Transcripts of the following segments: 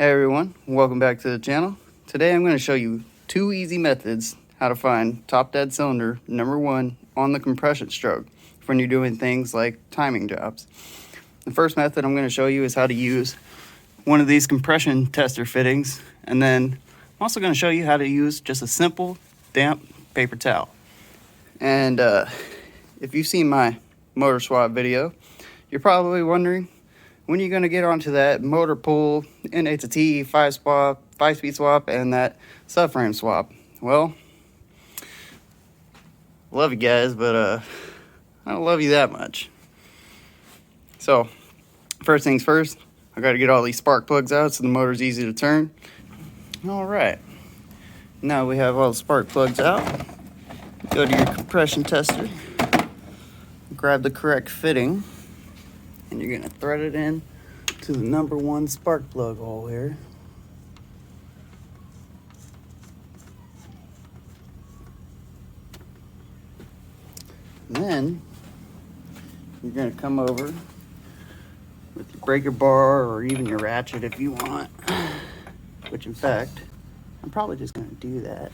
Hey everyone, welcome back to the channel. Today I'm going to show you 2 easy methods how to find top dead cylinder number 1 on the compression stroke when you're doing things like timing jobs. The first method I'm going to show you is how to use one of these compression tester fittings, and then I'm also going to show you how to use just a simple damp paper towel. And if you've seen my motor swap video, you're probably wondering, when are you going to get onto that motor pool, NA to T, 5-speed swap, and that subframe swap? Well, love you guys, but I don't love you that much. So, first things first, I got to get all these spark plugs out so the motor's easy to turn. All right, now we have all the spark plugs out. Go to your compression tester, grab the correct fitting, and you're going to thread it in to the number 1 spark plug hole here. And then you're going to come over with your breaker bar or even your ratchet if you want, which in fact, I'm probably just going to do that.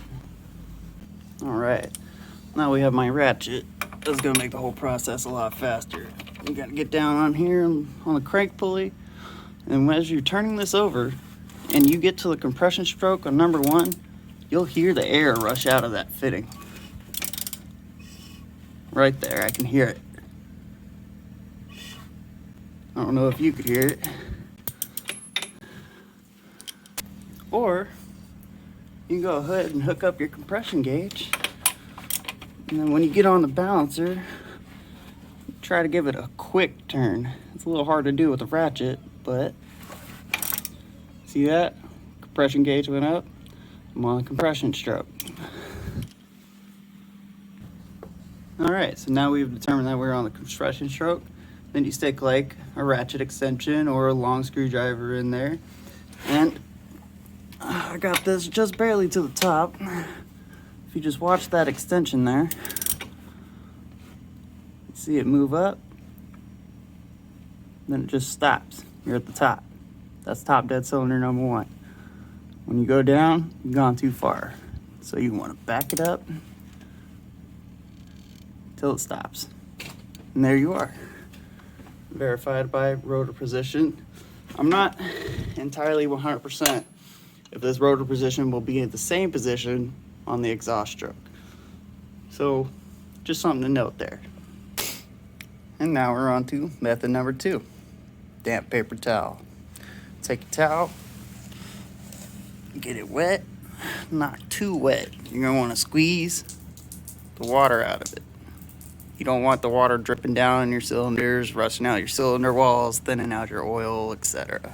All right, now we have my ratchet. That's going to make the whole process a lot faster. You got to get down on here on the crank pulley, and as you're turning this over and you get to the compression stroke on number 1, you'll hear the air rush out of that fitting. Right there, I can hear it. I don't know if you could hear it. Or you can go ahead and hook up your compression gauge, and then when you get on the balancer, try to give it a quick turn. It's a little hard to do with a ratchet, but see that? Compression gauge went up. I'm on a compression stroke. Alright, so now we've determined that we're on the compression stroke. Then you stick like a ratchet extension or a long screwdriver in there. And I got this just barely to the top. If you just watch that extension there, see it move up, then it just stops. You're at the top. That's top dead cylinder number 1. When you go down, you've gone too far. So you want to back it up till it stops. And there you are. Verified by rotor position. I'm not entirely 100% if this rotor position will be in the same position on the exhaust stroke. So just something to note there. And now we're on to method number 2, damp paper towel. Take your towel, get it wet, not too wet. You're gonna wanna squeeze the water out of it. You don't want the water dripping down in your cylinders, rushing out your cylinder walls, thinning out your oil, etc.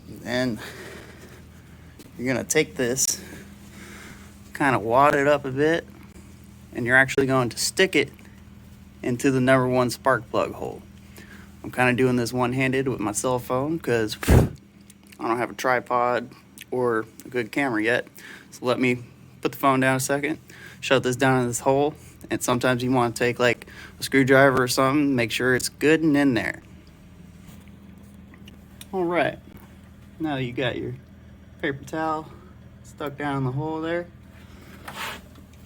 Then you're gonna take this, kind of wad it up a bit, and you're actually going to stick it into the number 1 spark plug hole. I'm kind of doing this one-handed with my cell phone because I don't have a tripod or a good camera yet. So let me put the phone down a second, shut this down in this hole, and sometimes you want to take like a screwdriver or something, make sure it's good and in there. All right, now you got your paper towel stuck down in the hole there.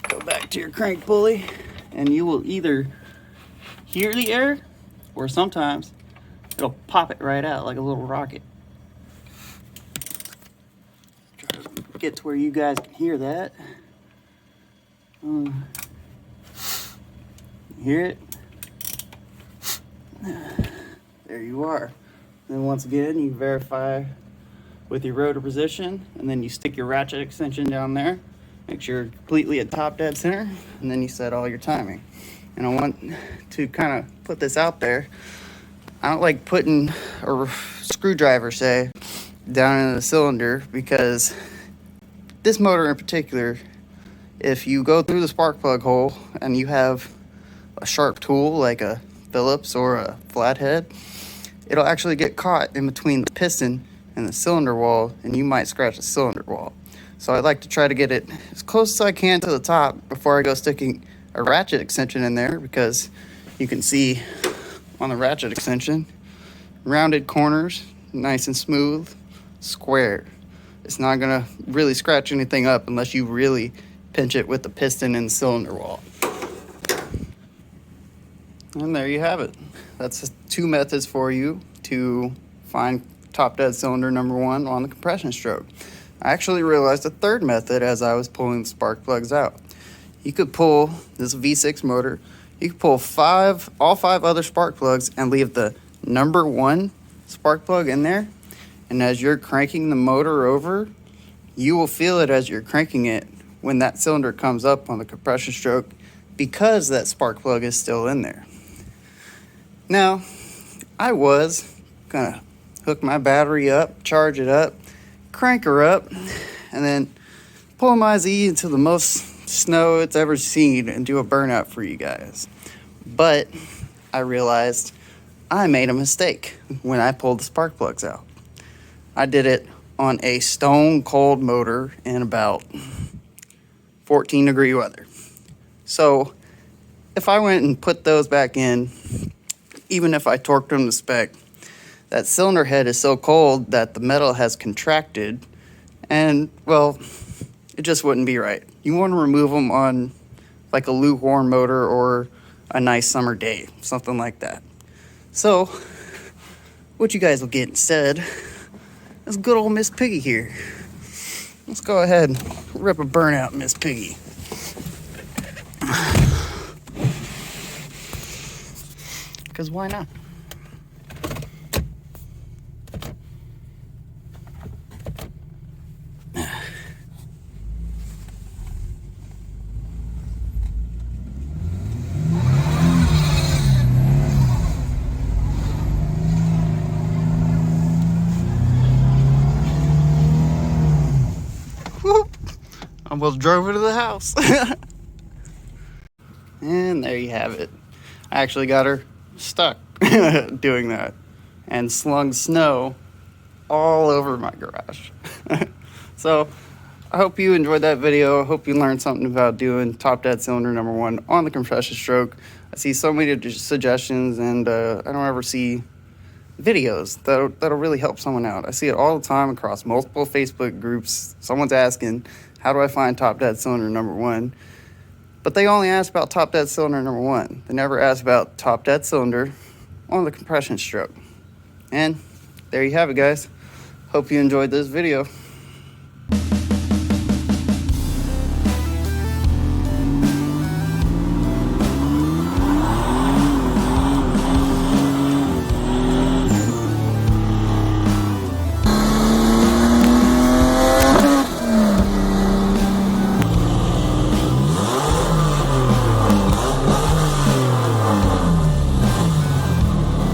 Go back to your crank pulley, and you will either hear the air, or sometimes it'll pop it right out like a little rocket. Try to get to where you guys can hear that. Hear it? There you are. Then once again, you verify with your rotor position, and then you stick your ratchet extension down there. Make sure you're completely at top dead center, and then you set all your timing. And I want to kind of put this out there. I don't like putting a screwdriver, say, down in the cylinder, because this motor in particular, if you go through the spark plug hole and you have a sharp tool like a Phillips or a flathead, it'll actually get caught in between the piston and the cylinder wall, and you might scratch the cylinder wall. So I like to try to get it as close as I can to the top before I go sticking a ratchet extension in there, because you can see on the ratchet extension, rounded corners, nice and smooth, square. It's not gonna really scratch anything up unless you really pinch it with the piston and cylinder wall. And there you have it. That's 2 methods for you to find top dead cylinder number 1 on the compression stroke. I actually realized a third method as I was pulling the spark plugs out. You could pull this V6 motor, you could pull all 5 other spark plugs and leave the number 1 spark plug in there. And as you're cranking the motor over, you will feel it as you're cranking it when that cylinder comes up on the compression stroke, because that spark plug is still in there. Now, I was gonna hook my battery up, charge it up, crank her up, and then pull my Z into the most snow it's ever seen and do a burnout for you guys. But I realized I made a mistake when I pulled the spark plugs out. I did it on a stone cold motor in about 14-degree weather. So if I went and put those back in, even if I torqued them to spec, that cylinder head is so cold that the metal has contracted, and well, it just wouldn't be right. You want to remove them on like a lukewarm motor or a nice summer day, something like that. So what you guys will get instead is good old Miss Piggy here. Let's go ahead and rip a burnout Miss Piggy. Because why not? Almost drove her to the house. And there you have it. I actually got her stuck doing that and slung snow all over my garage. So I hope you enjoyed that video. I hope you learned something about doing top dead cylinder number 1 on the compression stroke. I see so many suggestions, and I don't ever see videos that'll really help someone out. I see it all the time across multiple Facebook groups. Someone's asking, how do I find top dead cylinder number 1? But they only ask about top dead cylinder number 1. They never ask about top dead cylinder on the compression stroke. And there you have it, guys. Hope you enjoyed this video.